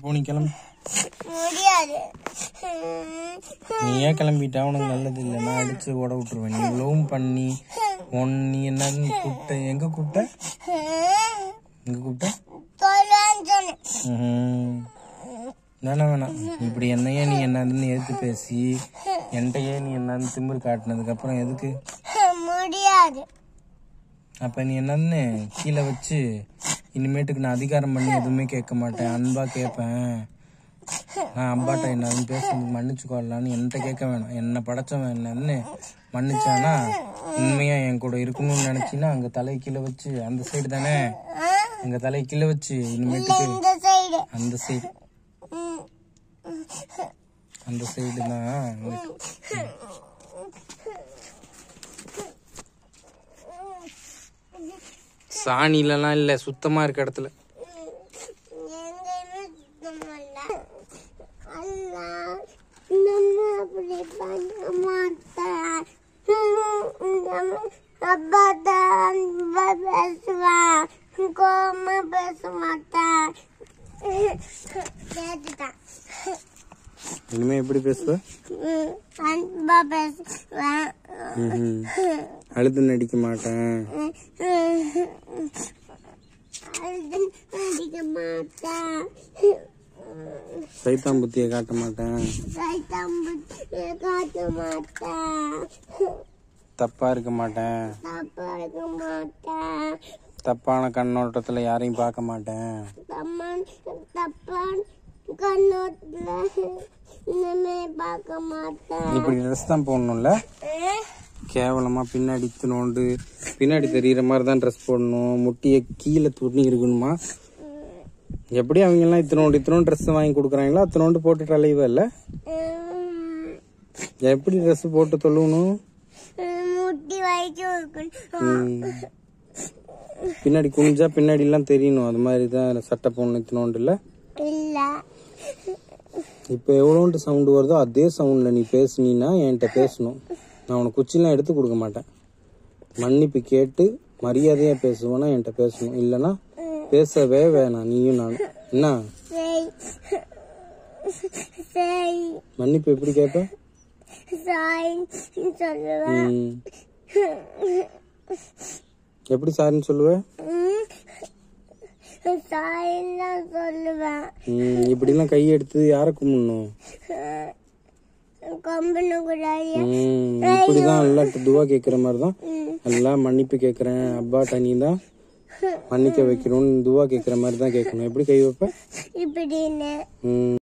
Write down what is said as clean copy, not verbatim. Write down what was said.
போனி கிளம்பி முடியாது. நீ ஏன் கிளம்பிட்டா உனக்கு நல்லது இல்லை. நான் அடிச்சு ஓட விட்டுருவேன். நீ இவ்வளவும் பண்ணி நீ என்னன்னு கூப்பிட்ட? எங்க கூப்பிட்ட? எங்க கூப்பிட்ட? வேணாம் இப்படி என்னையே நீ என்னன்னு எதிர்த்து பேசி என்கிட்டயே நீ என்னன்னு திமிரு காட்டினதுக்கு அப்புறம் எதுக்கு முடியாது? அப்ப நீ என்னன்னு கீழே வச்சு இனிமேட்டுக்கு நான் அதிகாரம் பண்ணி எதுவுமே கேட்க மாட்டேன், அன்பா கேட்பேன். நான் அப்பாட்ட என்னன்னு பேசுறதுக்கு மன்னிச்சுக்கொள்ளலான்னு என்கிட்ட கேட்க வேணாம். என்ன படைச்சவன் என்னன்னு மன்னிச்சானா உண்மையா என் கூட இருக்கணும்னு நினைச்சின்னா அங்க தலை கீழே வச்சு அந்த சைடு தானே, அங்க தலை கீழே வச்சு இனிமேட்டுக்கு அந்த சைடு அந்த சைடு தான். சாணிலலாம் இல்ல, சுத்தமா இருக்க இடத்துல. இனிமே எப்படி பேசுவ? அழுது நடிக்க மாட்டேன். சைத்தான் புத்திய காட்ட மாட்டேன். தப்பா இருக்க மாட்டேன். தப்பான கண்ணோட்டத்துல யாரையும் பார்க்க மாட்டேன். இப்படி ட்ரெஸ் தான் போடணும்ல, கேவலமா பின்னாடி இத்தினோண்டு பின்னாடி தெரியுற மாதிரி தான் ட்ரெஸ் போடணும். முட்டிய கீழே துணி இருக்கணுமா? எப்படி அவங்க எல்லாம் இத்தினோண்டு ட்ரெஸ் வாங்கி கொடுக்குறாங்களோ அத்தினோண்டு போட்டுட்டு அலைவ இல்ல. எப்படி ட்ரெஸ் போட்டு தொழுவணும்? பின்னாடி குனிஞ்சா பின்னாடி எல்லாம் தெரியணும். அது மாதிரிதான் சட்டை போடணும் இத்தினோண்டு இல்ல. இப்ப எவ்வளோண்டு சவுண்ட் வருதோ அதே சவுண்ட்ல நீ பேசுனீன்னா என்கிட்ட பேசணும். நான் உனக்கு குச்சிலாம் எடுத்து கொடுக்க மாட்டேன். மன்னிப்பு கேட்டு மரியாதையா பேசுவேன்னா என்கிட்ட பேசணும். இல்லைன்னா பேசவே வேணாம் நீயும் நானும். என்ன மன்னிப்பு எப்படி கேட்ப? எப்படி சாரின்னு சொல்லுவ? இப்படி எல்லாம் கை எடுத்து யார கும்பிடணும்? இப்படிதான் எல்லாத்தையும் துவா கேக்குற மாதிரிதான் எல்லாம் மன்னிப்பு கேக்குறேன் அப்பாட்ட, நீ தான் மன்னிக்க வைக்கணும்னு துவா கேக்குற மாதிரி தான் கேட்கணும். எப்படி கை வைப்ப?